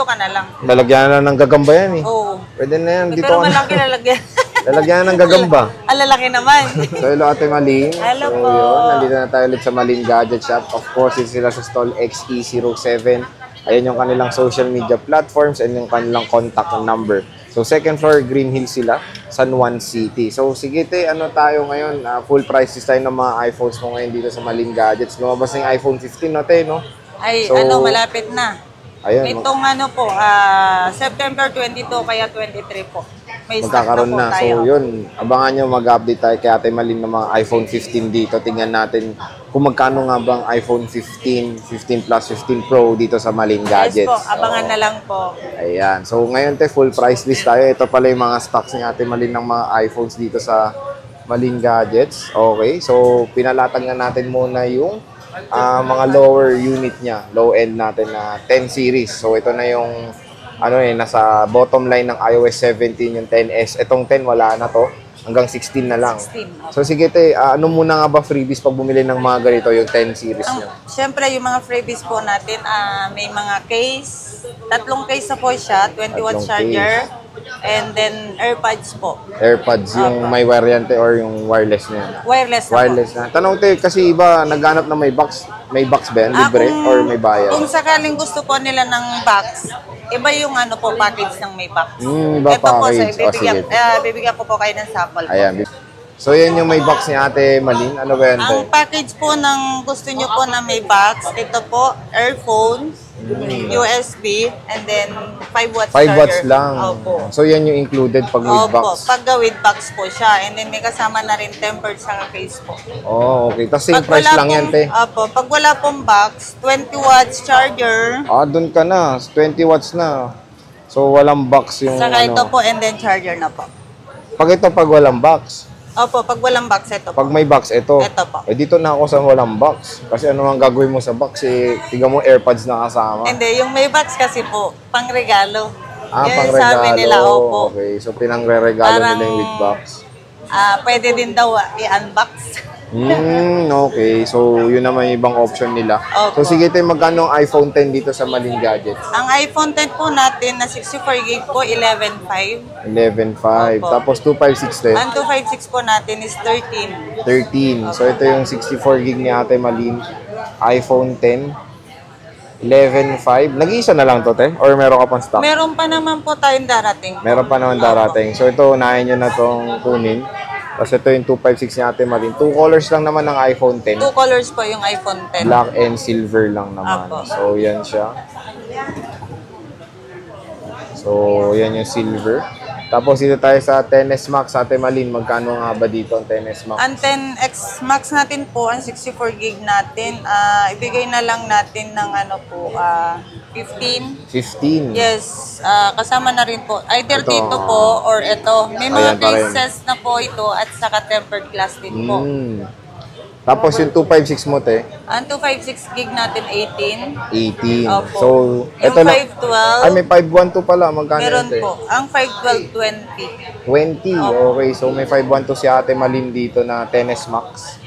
ka na lang. Lalagyan na ng gagamba yan eh. Oo. Pwede na yan. Dito Pero ka na. malaki lalagyan. Lalagyan na ng gagamba. Alalaki naman. So, hello Ate Malin. Hello so, po. Yun, nandito na tayo ulit sa Malin Gadget Shop. Of course, yun sila sa stall XE07. Ayan yung kanilang social media platforms and yung kanilang contact number. So, second floor, Green Hills sila, San Juan City. So, sige te, ano tayo ngayon? Full prices tayo ng mga iPhones mo ngayon dito sa Malin Gadgets. Lumabas na yung iPhone 15 no, te, no? Ay, So, malapit na. Ayun, Itong po, September 22 kaya 23 po. May stock magkakaroon po na. tayo. So, yun. Abangan nyo, mag-update tayo kay Ate Malin ng mga iPhone 15 dito. Tingnan natin kung magkano nga bang iPhone 15, 15 Plus, 15 Pro dito sa Malin Gadgets. Yes po, abangan na lang po. Ayan. So, ngayon, te, full price list tayo. Ito pala yung mga stocks ni Ate Malin ng mga iPhones dito sa Malin Gadgets. Okay. So, pinalatag na natin muna yung mga lower unit niya. Low end natin na 10 series. So, ito na yung nasa bottom line ng iOS 17 yung 10s. Itong 10 wala na to. Hanggang 16 na lang. 16. So sige te, ano muna nga ba freebies pag bumili ng mga ganito, yung 10 series nyo? Siyempre, yung mga freebies po natin, may mga case. 3 case na po siya, 20-watt charger. And then, AirPods po. AirPods, yung may variante or yung wireless na yan? Wireless na Wireless na. Tanong te, kasi iba naghanap na may box. May box ba yan? Libre or may bayad? Kung sakaling gusto po nila ng box, iba yung package ng may box. Iba Ito po, package. bibigyan ko po kayo ng sample po. Ayan. So, yan yung may box ni Ate Malin. Ano ba yan? Ang package po ng gusto nyo po na may box, ito po, earphones, USB, and then 5 watts 5 watts charger. lang. Opo. So, yan yung included pag with Opo, box. pag with box po siya. And then may kasama na rin tempered sa case po. Oh, okay. Tapos same price lang yan, te. Opo, pag wala pong box, 20 watts charger. Dun ka na. 20 watts na. So, walang box yung Saka ito po, and then charger na po. Pag ito, pag walang box. Opo, pag walang box, ito po. Pag may box, ito. Ito po. Dito na ako sa walang box. Kasi ano ang gagawin mo sa box, tiga mo AirPods na kasama. Hindi, yung may box kasi po, pang regalo. Pang regalo. Sabi nila, opo. Okay, so pinangre-regalo nila yung with box. Pwede din daw i-unbox. Okay. So, yun naman yung ibang option nila. Opo. So, sige tayo, magkano ang iPhone 10 dito sa Malin Gadgets? Ang iPhone 10 po natin na 64GB po, 11.5. 11.5. Opo. Tapos 256 din. Ang 256 po natin is 13. 13. So, ito yung 64 gig ni Ate Malin. iPhone 10. 11.5. Nag-iisa na lang to, te? Or meron ka pang stock? Meron pa naman po tayong darating. Meron pa naman darating. So, ito, unahin nyo na itong kunin. Tapos ito yung 256 ni Ate Malin. 2 colors lang naman ng iPhone 10. 2 colors po yung iPhone 10. Black and silver lang naman. Apo. So, yan siya. So, yan yung silver. Tapos dito tayo sa 10s Max. Ate Malin, magkano nga ba dito ang 10s Max? Ang 10X Max natin po, ang 64GB natin, ibigay na lang natin ng 15. 15. Yes, kasama na rin po. Either Ito, dito po or ito. May mga ayan pa rin. cases na po ito at saka tempered glass din po. Tapos yung 256 mo, te? Ang 256GB natin, 18. 18. Opo. So, Yung ito lang. 512, Ay, may 512 pala. Magkano meron yun, te? po. Ang 512, 20. Okay. So, may 512 si Ate Malin dito na 10s Max.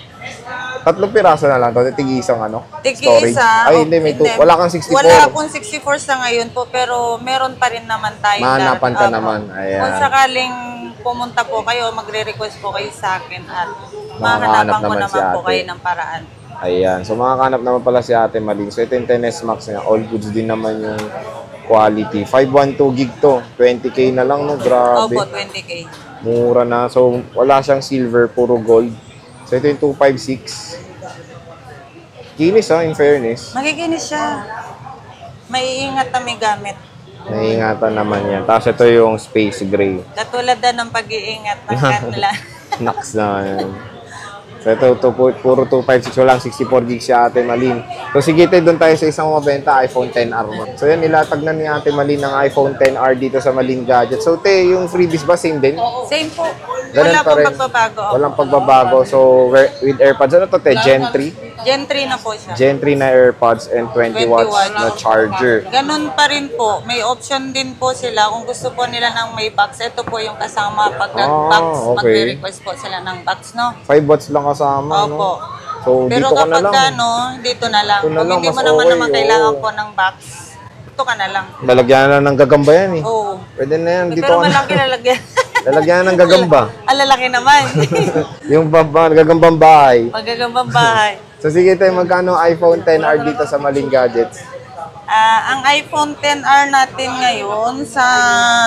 3 piraso na lang to. Tig-isang storage. Tig-isa. Ay, hindi. Wala kang 64. Wala akong 64 sa ngayon po, pero meron pa rin naman tayo. Mahanapan ka naman. Ayan. Kung sakaling pumunta po kayo, magre-request po kayo sa akin at Makakahanap mahanapan ko naman naman si po ate. kayo ng paraan. Ayan. So, makakanap naman pala si Ate Malin. So, ito yung 10s Max niya. All goods din naman yung quality. 512 gig to. 20k na lang, no? Grabe. Opo, 20K. Mura na. So, wala siyang silver, puro gold. So, ito yung 256. Kinis, in fairness. Magiginis siya. May ingat na may gamit. Naiingatan naman yan. Tapos, ito yung space gray. Katulad na ng pag-iingat ng kanila. Knocks na yan. So, ito, puro 256. Walang 64 gig si Ate Malin. So, sige tayo, doon tayo sa isang mabenta, iPhone 10R mo. So, yan, nilatag na ni Ate Malin ng iPhone 10R dito sa Malin Gadget. So, te, yung freebies ba, same din? Same po. Ganun Wala pa pong rin. pagbabago. Walang pagbabago. So, with AirPods, ano to, te? Gen 3? Gen 3 na po siya. Gen 3 na AirPods and 20 watts na charger. Ganun pa rin po. May option din po sila. Kung gusto po nila ng may box, ito po yung kasama. Pag nag-box, okay. magre-request po sila ng box, no? 5 watts lang kasama, Opo. no? So, Pero dito ka na kapag lang. dito na lang. Ito na Kung lang, hindi mas mo naman okay, naman kailangan oo. po ng box, dito ka na lang. Lalagyan na ng gagamba yan eh. Oo. Pwede na yan. Dito Pero ka na. malaki lalagyan. Lalagyan na ng gagamba. Lalaki naman. Yung gagambang bahay. Magagambang bahay. So sige tayo, magkano iPhone XR dito sa Malin Gadgets? Ang iPhone XR natin ngayon sa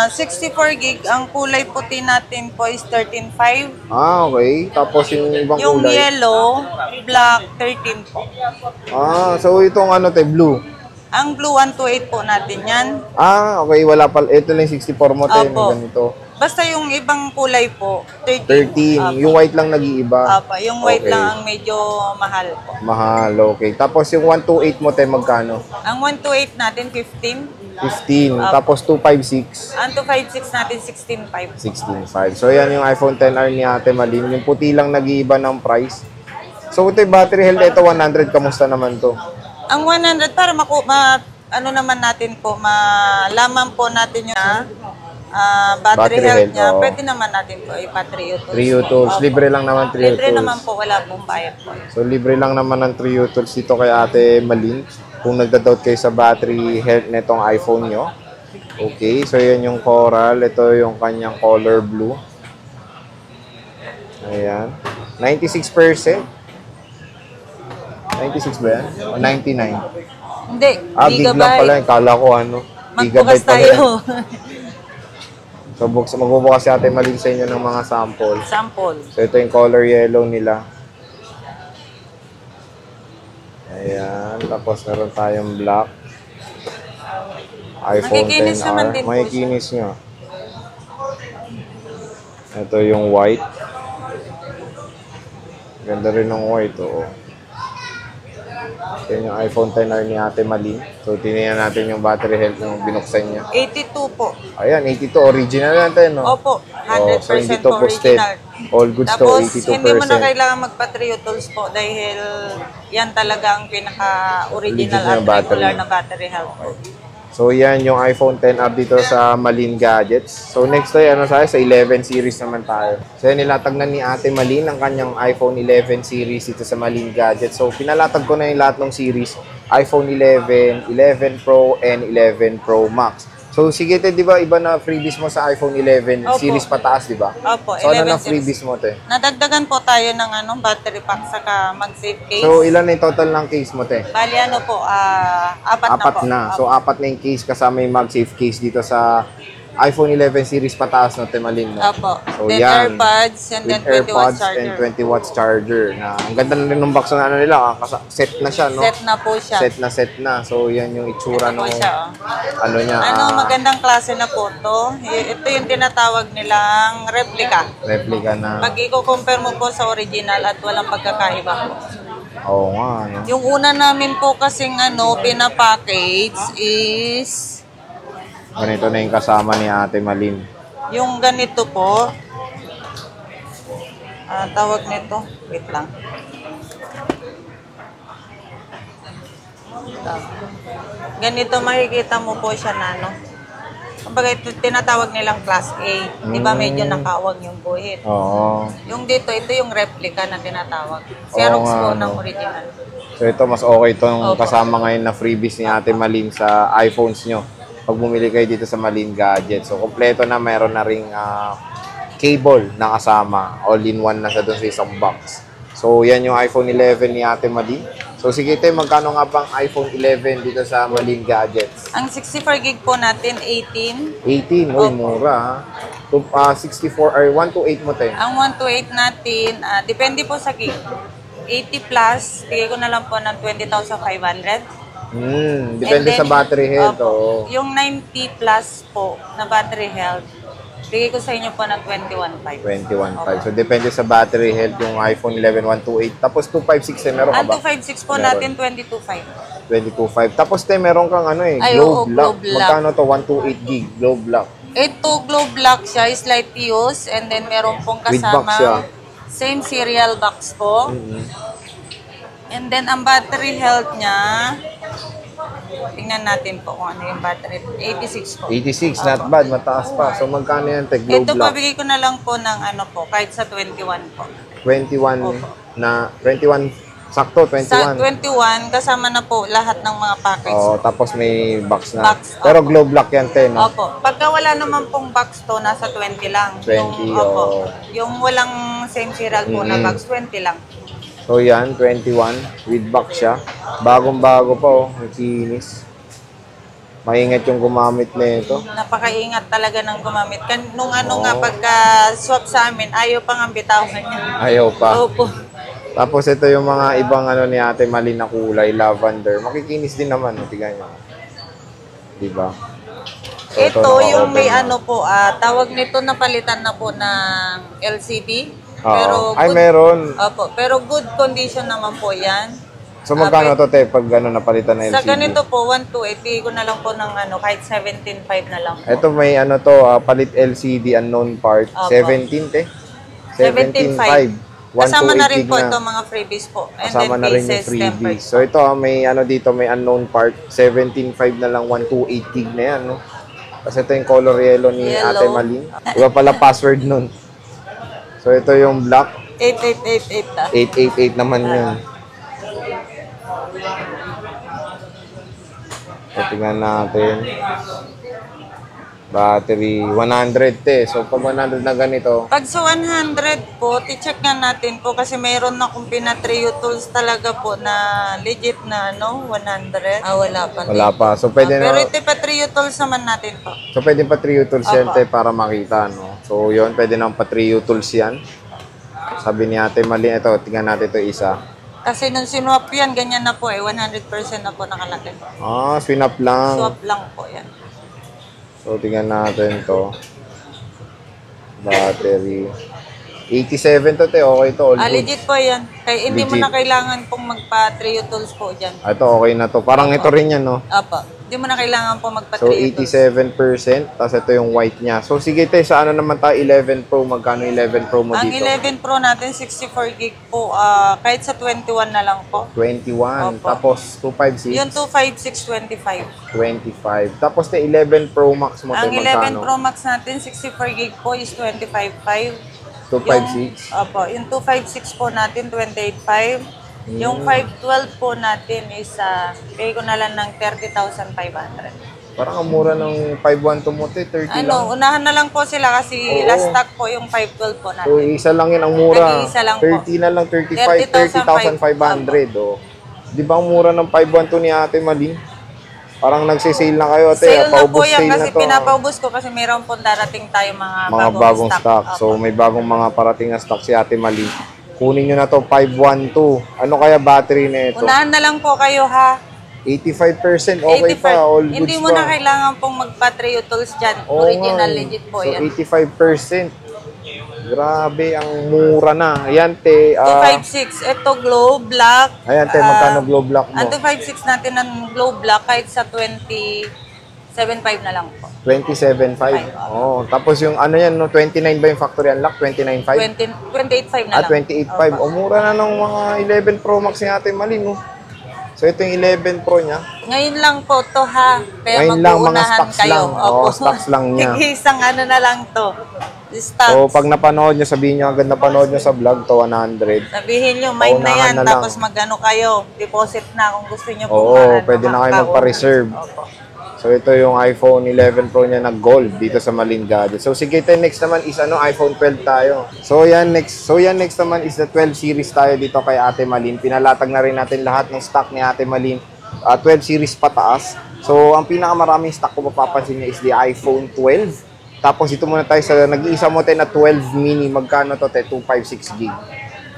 64 gig, ang kulay puti natin po is 13.5. Ah, okay. Tapos yung ibang Yung kulay. yellow, black, 13 po. Ah, so itong ano tayo, blue. Ang blue, 128 po natin yan. Ah, okay. Wala pa. Ito lang yung 64 mo tayo. Opo. Ganito. Basta yung ibang kulay po, 13. 13. Apo. Yung white lang nag-iiba. Apa, yung white Okay. lang ang medyo mahal po. Mahal, okay. Tapos yung 128 mo tayo magkano? Ang 128 natin, 15. 15. Tapos 256. Ang 256 natin, 16.5. 16.5. So yan yung iPhone XR ni Ate Malin. Yung puti lang nag-iiba ng price. So ito yung battery health, ito 100. Kamusta naman to? Ang 100 para ano naman natin po, malaman po natin yung battery health niya. oo. Pwede naman natin po i-battery tools. Trio Tools. Libre lang naman Trio Libre Tools. naman po, wala pong bayad po. So libre lang naman ng Trio Tools dito kay Ate Malin. Kung nagda-doubt kayo sa battery health nitong iPhone nyo. Okay, so yan yung coral. Ito yung kanyang color blue. Ayan. 96%. 96 ba yan? O 99? Hindi, Ah, big lang pala. Kala ko ano. Magbukas Gigabyte pala yan. tayo. So magbubukas si Ate Malin sa inyo ng mga sample. Sample. So ito yung color yellow nila. Ayan. Tapos meron tayong black. iPhone Makikinis naman 10R. din po May siya. kinis nyo. Ito yung white. Ganda rin ng white. Oo. Yan yung iPhone XR ni Ate Malin. So tingnan natin yung battery health yung binuksan niya. 82 po. Ayan, 82. Original natin, no? Opo, Oh, 100% so hindi to po posted. original. All goods to, Tapos, 82%. hindi mo na kailangan magpa-Trio Tools po dahil yan talaga ang pinaka-original Original at battery. regular na battery health po. So yan yung iPhone XR dito sa Malin Gadgets. So next tayo sa 11 series naman tayo. So yan, nilatagnan ni Ate Malin ang kanyang iPhone 11 series dito sa Malin Gadgets. So pinalatag ko na yung lahat ng series. iPhone 11, 11 Pro, and 11 Pro Max. So sige te, di ba iba na freebies mo sa iPhone 11 Opo. series pataas, di ba? Opo, So ano 11 na series. freebies mo te? Nadagdagan po tayo ng battery pack saka mag-save case. So ilan na yung total ng case mo te? Bali po, apat na po. Apat na. So apat na yung case kasama yung MagSafe case dito sa iPhone 11 series pataas no, Temalin. No? Opo. So Then yan. AirPods and With then 20 watts AirPods charger. and 20 watts charger. Na, ang ganda na rin ng box na ano nila. Set na siya, no? Set na po siya. Set na. So yan yung itsura Ito po ng siya, ano niya. magandang klase na po to. Ito yung tinatawag nilang replica. Replica na. Pag i-compare mo po sa original at walang pagkakaiba po. Oo nga. No? Yung una namin po kasing pinapackage is Ganito na yung kasama ni Ate Malin. yung ganito po. Tawag nito. Wait lang. Ganito makikita mo po siya na kumbaga ito tinatawag nilang class A. Di ba medyo nakawag yung buhit. Oo. Yung dito, ito yung replica na tinatawag. Xerox nga, po no. ng original. So ito mas okay itong Opo. kasama ngayon na freebies ni Ate Malin sa iPhones nyo. Pag bumili kayo dito sa Malin Gadget. So kompleto na, meron na ring cable na kasama. All-in-one na siya doon sa isang box. So yan yung iPhone 11 ni Ate Malin. So sige tayo, magkano nga bang iPhone 11 dito sa Malin Gadgets? Ang 64 gig po natin, 18. 18, uy, mura ha. 64 or 128 mo tayo. Ang 128 natin, depende po sa gig. 80 plus, bigay ko na lang po ng 20,500. Depende And then, sa battery health. opo, Oo. yung 90 plus po na battery health, bigay ko sa inyo po ng 21,500. 21.5. So depende sa battery health yung iPhone 11 128. Tapos 256 meron ka Ang ba? 256 po Meron. natin, 22,500. 22.5. Tapos meron kang Ay, globe oo, lock. globe lock. Magkano to? 128 gig globe lock. Ito, globe lock siya, is light use, and then meron pong With box siya. kasama same serial box po. And then, ang battery health niya, tingnan natin po kung ano yung battery. 86 po. 86, not bad. Mataas pa. So magkano yan? Globe Ito, lock. pabigay ko na lang po ng po, kahit sa 21 po. 21 Opo. na 21 Sakto, Sa 21. 21, kasama na po lahat ng mga package. Oo, tapos may box na. Box, Pero globe lock yan, te, no? Opo. Pagka wala naman pong box to, nasa 20 lang. 20, Opo. Yung walang same serial po na Mm. box, 20 lang. So yan, 21 with box siya. Bagong-bago pa, oh. Ang kinis. Maingat yung gumamit na ito. Napakaingat talaga ng gumamit. Nung ano Oo. nga, pagka swap sa amin, ayaw pang ang bitawan niya. Ayaw pa. Opo. Tapos ito yung mga ibang ano ni Ate Malin na kulay, lavender. Makikinis din naman, tingnan nyo. Diba? So, Ito yung naka-open may na. ano po, tawag nito napalitan na po ng LCD. Oo. good, Ay, meron. Opo, pero good condition naman po yan. So magkano to, te, pag ano, napalitan na LCD? Sa ganito po, 128, bigay ko na lang po ng ano, kahit 17.5 na lang po. Ito may ano to, palit LCD unknown part. Opo. 17, te? 17.5. 17.5. Kasama na 128 rin po gig ito mga freebies po. And Kasama then na rin yung cases, freebies. tempered. So ito, may ano dito, may unknown part. 17.5 na lang, 128 gig na yan, no? Kasi ito yung color yellow ni Yellow. Ate Malin. Iba pala password nun. So ito yung black. 8888 na. 888 naman yun. So, tingnan natin. Battery, 100 te. So, pag 100 na ganito, Pag sa 100 po, i-check nga natin po kasi mayroon na kung pina-trio tools talaga po na legit na ano, 100. Wala pa. wala pa. So, pwede Pero na, ito pa trio tools naman natin po. so, pwede pa trio tools yan, Opo. te, para makita, no? So, yun, pwede nang pa trio tools yan. Sabi ni Ate Malin, ito, tingnan natin ito isa. Kasi nung sinwap yan, ganyan na po 100% na po nakalagay. Swinap lang. Swap lang po yan. So, tingnan natin to. Battery. 87 to, te. Okay to. All good. Legit po yan. Kaya hindi mo Legit. na kailangan pong magpa-trio tools po dyan. Ito, okay na to. Parang ito rin yan, no? Apo. Hindi mo na kailangan po So, magpa-trio tools. 87%. Tapos ito yung white niya. So, sige, te. Sa ano naman tayo? 11 Pro. Magkano 11 Pro mo Ang dito? 11 Pro natin, 64 gig po. Kahit sa 21 na lang po. 21. Opo. Tapos, 256. Yung 25625. 25. Tapos, te, 11 Pro Max mo, te. Ang 11 Magkano? Pro Max natin, 64 gig po is 25.5. 256. Opo, yung 256 po natin, 28.5. Yung 512 po natin is, pay ko na lang ng 30,500. Parang ang mura ng 512 mo, te. 30 lang. Ano, unahan na lang po sila kasi Oo. last stock po yung 512 po So, natin. isa lang yan ang mura. Nag-iisa lang po. 30 na lang, 35, 30,500. Oh. Di ba ang mura ng 512 ni Ate Malin? Parang nagsisale na kayo, ate. Sale na po Paubos yan sale na kasi to. pinapaubos ko kasi mayroon po darating tayo mga Bagong stock. Opo. So, may bagong mga parating na stock si Ate Malin. Kunin nyo na to 512. Ano kaya battery na ito? Unahan na lang po kayo ha. 85% okay pa. All goods Hindi mo pa. na kailangan pong magpa-trio tools dyan. Oo Original, nga eh. legit po So, yan. 85%. Grabe, ang mura na. Ayan, te. 256. Ito, glow black. Ayan, te. Magkano glow block mo? Ang 256 natin ng glow black kahit sa 27.5 na lang po. 27.5. Oh, tapos yung ano yan, no? 29 ba yung factory unlock? 29.5? 28.5 na lang. 28.5. O, mura na ng mga 11 Pro Max ni Ate Malin, no? So, ito yung 11 Pro niya. Ngayon lang po to ha. Kaya Ngayon lang, mga mag-uunahan stocks kayo. lang. Oo, stocks lang niya. Isang ano na lang to. Stocks. So, pag napanood nyo, sabihin nyo agad napanood nyo sa vlog, to 100. Sabihin nyo, mine na Paunahan yan. na lang. Tapos mag-ano kayo. Deposit na kung gusto nyo Oo, pwede na kayo maka- magpa-reserve. Opo. So, ito yung iPhone 11 Pro niya na gold dito sa Malin Gadget. So, sige, next naman is iPhone 12 tayo. So, yan next naman is the 12 series tayo dito kay Ate Malin. Pinalatag na rin natin lahat ng stock ni Ate Malin. 12 series pataas. So, ang pinakamaraming stock ko mapapansin niya is the iPhone 12. Tapos, ito muna tayo sa nag-iisa mo tayo na 12 mini. Magkano to, te? 256 gig.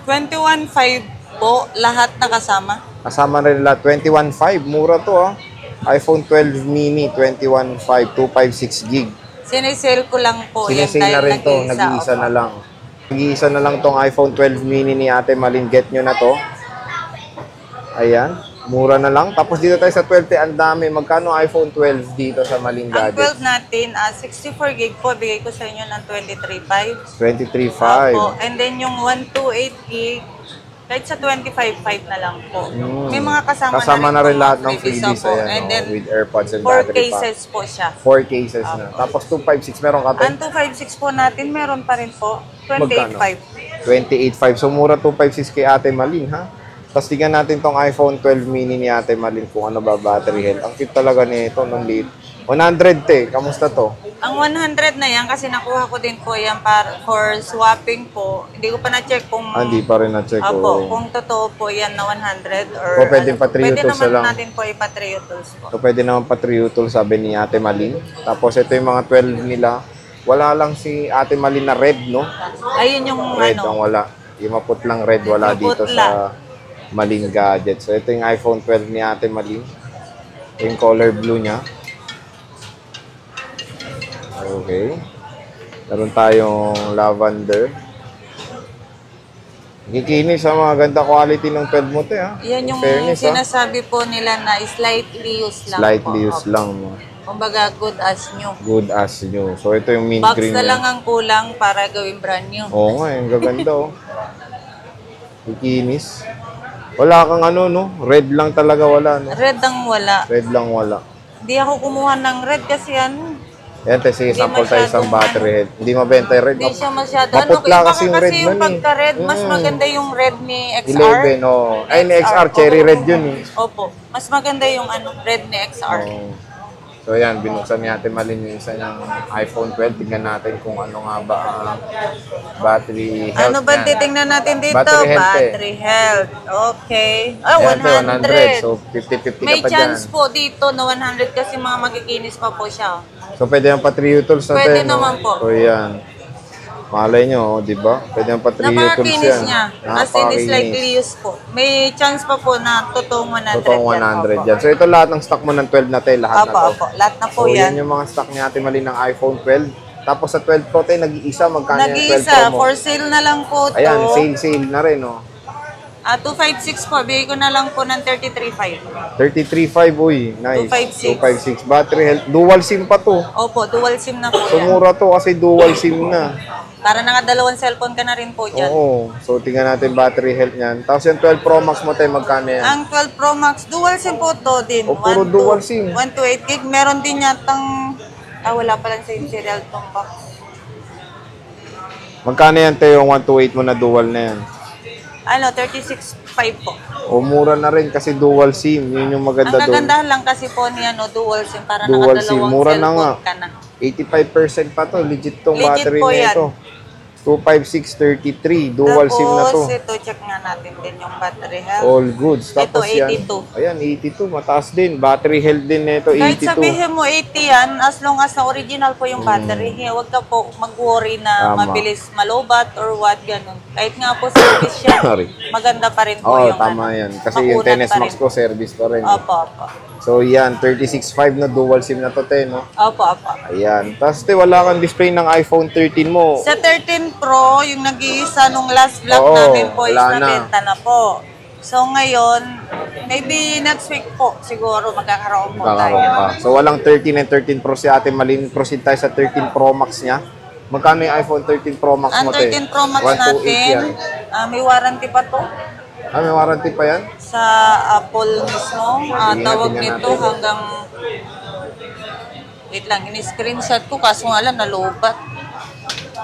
21.5 po. Lahat nakasama. Kasama rin lahat. 21.5. Mura to, ah. iPhone 12 mini, 21.5, 256 gig. Sinisale ko lang po yan Sinisale na rin to, nag-iisa. nag-iisa Opo. na lang. Nag-iisa na lang tong iPhone 12 mini ni Ate Malin. Get nyo na to. Ayan, mura na lang. Tapos dito tayo sa 12, ang dami. Magkano iPhone 12 dito sa Malin Ang Gadget? 12 natin, 64 gig po, bigay ko sa inyo ng 23.5. 23.5. Opo. And then yung 128 gig, kahit sa 25.5 na lang po. May mga kasama na rin po lahat mga ng freebies. po. Ayan, And then, with AirPods and 4 battery pack. cases po siya. 4 cases na. Tapos 256 meron ka to? Ang 256 po natin, meron pa rin po. Magkano? 28.5. 28.5. So mura 256 kay Ate Malin, ha? Tapos tingnan natin tong iPhone 12 mini ni Ate Malin kung ano ba battery health. Ang cute talaga nito nung late. 100 te, kamusta to? Ang 100 na yan, kasi nakuha ko din po yan para for swapping po. Hindi ko pa na-check kung... Hindi pa rin na-check Opo, ko. kung totoo po yan na 100 or... O pwedeng pa 3 pwede utils naman na lang. natin po ipa-3 utils po. So pwede naman pa 3 utol sabi ni Ate Malin. Tapos ito yung mga 12 nila. Wala lang si Ate Malin na red, no? Ayun yung Red ano. ang wala. Yung maputlang red wala dito Maputla. sa Malin Gadgets. So ito yung iPhone 12 ni Ate Malin. Ito yung color blue niya. Okay. Meron tayong lavender. Kikinis sa mga ganda quality ng 12 mo, te, ha? Yan yung Fairness, ha? sinasabi po nila na slightly used lang Slightly po. used lang, no? Kumbaga, good as new. Good as new. So ito yung mint Box green na niya. lang ang kulang para gawing brand new. Oo nga, yung gaganda, oh. Kikinis. Wala kang ano, no? Red lang talaga wala, no? Red ang wala. Red lang wala. Hindi ako kumuha ng red kasi ano, Yan, te, sige, sample tayo isang battery head. Hindi mabenta yung red. hindi siya masyado. Maputla Iba kasi ka yung kasi red yung nun, eh. pagka-red, mas Mm. maganda yung red ni XR. 11, oh. Ay, ni XR, cherry opo. red yun, eh. Opo, mas maganda yung ano, red ni XR. Oh. So yan, binuksan ni Ate Malin yung isa ng iPhone 12. Tingnan natin kung ano nga ba ang battery health Ano ba niyan. titingnan natin dito? Battery health, eh. Battery health. Okay. Ah, Yan, te, 100. So, 50-50 May ka pa chance dyan. po dito na 100 kasi mga magikinis pa po siya. So, pwede yung pa 3 utils na Pwede te, no? naman po. So, yan. Malay nyo, oh, di ba? Pwede yung pa 3 utils Napakakinis yan. niya. As in is likely use po. May chance pa po na totoong 100 Totoong 100 yan. yan. So, ito lahat ng stock mo ng 12 na te, lahat Opo, na to. opo. Lahat na po So, yan. yan yung mga stock ni Ate Malin ng iPhone 12. Tapos sa 12 Pro te, nag-iisa. Magkano yung 12 Pro Nag-iisa. mo? For sale na lang po to. Ayan, sale na rin, oh. 256 po. Bigay ko na lang po ng 33.5. 33.5, uy. Nice. 256. 256. Battery health. Dual SIM pa to. Opo, dual SIM na po So, yan. mura to kasi dual SIM na. Para nakadalawang cellphone ka na rin po dyan. Oo. So, tingnan natin battery health niyan. Tapos yung 12 Pro Max mo tayo, magkano yan? Ang 12 Pro Max, dual SIM po to din. O, puro dual SIM. 128 gig. Meron din yatang... wala palang same serial tong box. Magkano yan tayo yung 128 mo na dual na yan? 36.5 po. O, mura na rin kasi dual SIM. Yun yung Ang maganda doon. kagandahan lang kasi po ni dual SIM para Dual nakadalawang SIM. Mura na nga. cellphone ka na. 85% pa to. Legit tong Legit battery po na yan. ito. 25633. Dual SIM na to. Tapos ito, check nga natin din yung battery health. All goods. Tapos Ito, yan. 82. Ayan, 82. Mataas din. Battery health din nito, 82. Kahit sabihin mo 80 yan, as long as na original po yung battery, huwag ka po mag-worry na Tama. mabilis malobat or what, ganun. Kahit nga po service siya, Sorry. maganda pa rin po Oo, yung tama yan. Kasi yung makunat 10S pa Max rin. ko, service pa rin. Opo, opo. So, yan. 36.5 na dual SIM na to, te, no? Opo, opo. Ayan. Tapos, te, wala kang display ng iPhone 13 mo. Sa 13 Pro, yung nag-iisa nung last vlog Oo, namin po is wala na. nabenta na po. So ngayon, maybe next week po siguro magkakaroon po tayo. Kakaroon ka. So, walang 13 and 13 Pro si Ate Malin. Proceed tayo sa 13 Pro Max niya. Magkano yung iPhone 13 Pro Max Ang mo, te? 13 Pro Max 128 natin, yan. may warranty pa to May warranty pa yan? sa Apple mismo. Sige, Tawag tingnan nito natin. hanggang, wait lang, ini-screenshot ko kaso nga lang nalubat.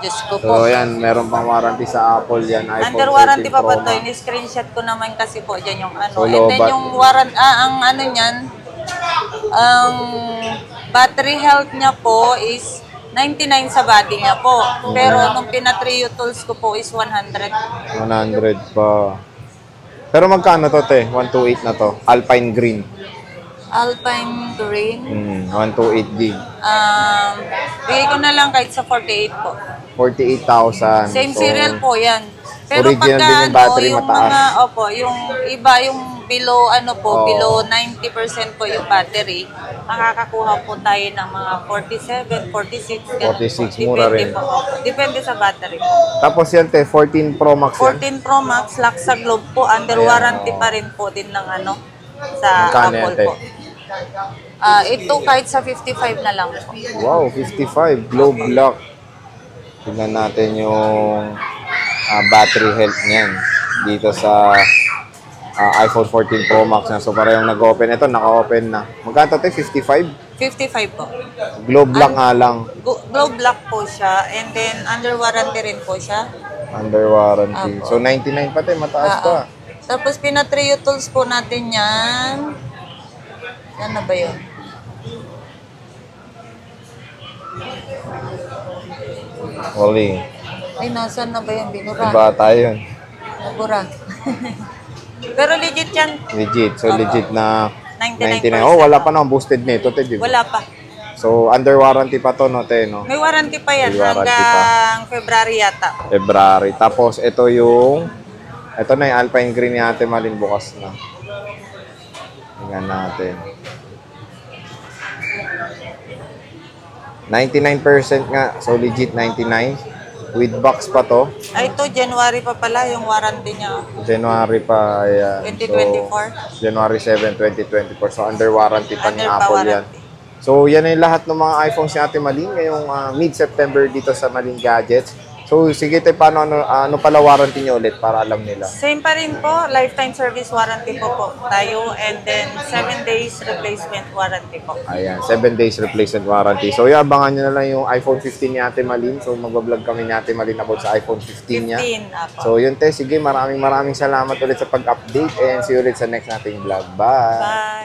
Diyos ko po. So, yan. Meron pang warranty sa Apple yan. iPhone Under warranty 13 pa Pro ba to? Max. Ini-screenshot ko naman kasi po dyan yung ano. So, And then low-bat. yung ang ano niyan, ang battery health niya po is 99 sa body niya po. Pero nung pina-trio tools ko po is 100. 100 pa. Pero magkano to, te? 128 na to. Alpine Green. Alpine Green. 128 gig. Bigay ko na lang kahit sa 48 po. 48,000. Same So, serial po yan. Pero original pagka din yung battery, yung mataas. mga, yung iba yung below, Oo. below 90% po yung battery, makakakuha po tayo ng mga 47, 46, ganun 46, po. mura Depende rin. po. Depende sa battery po. Tapos yan, te, 14 Pro Max yan. 14 Pro Max, lock sa globe po, under Ayan, warranty oo. pa rin po din ng sa Magkano yan, Apple te? po. Ito kahit sa 55 na lang po. Wow, 55. Globe lock. Tignan natin yung battery health niyan dito sa iPhone 14 Pro Max na. So, parehong nag-open. Ito, naka-open na. Magkano to, 55? 55 po. Globe lock nga lang. Globe lock po siya, and then under warranty rin po siya. Under warranty. Apo. So, 99 pa, te. Mataas pa. Tapos pinatrio tools po natin yan. Yan na ba yun? Wali. Ay, nasan na ba yan? Binura. Iba tayo yun. Nabura. Pero legit yan. Legit. So, legit na 99%. 99. Oh, wala pa naman boosted nito, te, di ba? Wala pa. So, under warranty pa to, no, te, no? May warranty pa yan May warranty hanggang February yata. February. Tapos, ito yung... Ito na yung Alpine Green ni Ate Malin bukas na. Tingnan natin. 99% nga. So, legit 99. With box pa to. Ay, ito, January pa pala yung warranty niya. January pa. Ayan. 2024. So, January 7, 2024. So, under warranty pa ni Under pa Apple warranty. yan. So, yan yung lahat ng mga iPhones ni Ate Malin ngayong mid-September dito sa Malin Gadgets. So, sige tayo, paano, ano pala warranty nyo ulit para alam nila? Same pa rin po, lifetime service warranty po tayo, and then 7 days replacement warranty po. Ayan, 7 days replacement warranty. So, abangan nyo na lang yung iPhone 15 ni Ate Malin. So, magbablog kami ni Ate Malin about sa iPhone 15 niya. 15, apo. So, yun te, sige, maraming salamat ulit sa pag-update and see you ulit sa next nating vlog. Bye! Bye!